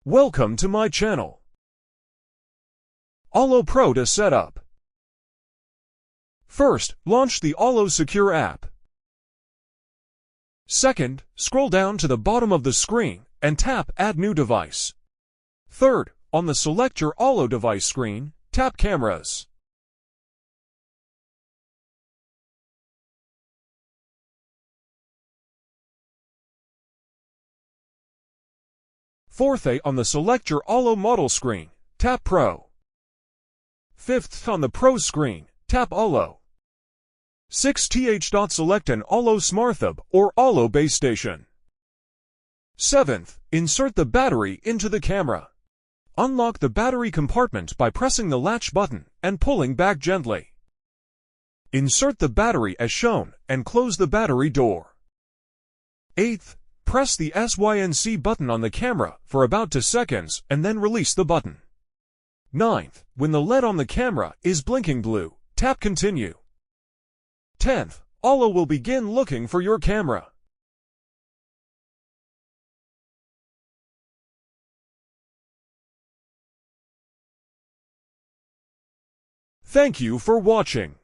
Welcome to my channel. Arlo Pro to set up. First, launch the Arlo Secure app. Second, scroll down to the bottom of the screen and tap Add New Device. Third, on the Select Your Arlo Device screen, tap Cameras. Fourth, on the Select Your Arlo Model screen, tap Pro. Fifth, on the Pro screen, tap Arlo. Sixth, select an Arlo SmartHub or Arlo base station. Seventh, insert the battery into the camera. Unlock the battery compartment by pressing the latch button and pulling back gently. Insert the battery as shown and close the battery door. Eighth, press the SYNC button on the camera for about 2 seconds and then release the button. Ninth, when the LED on the camera is blinking blue, tap Continue. 10th, Arlo will begin looking for your camera. Thank you for watching.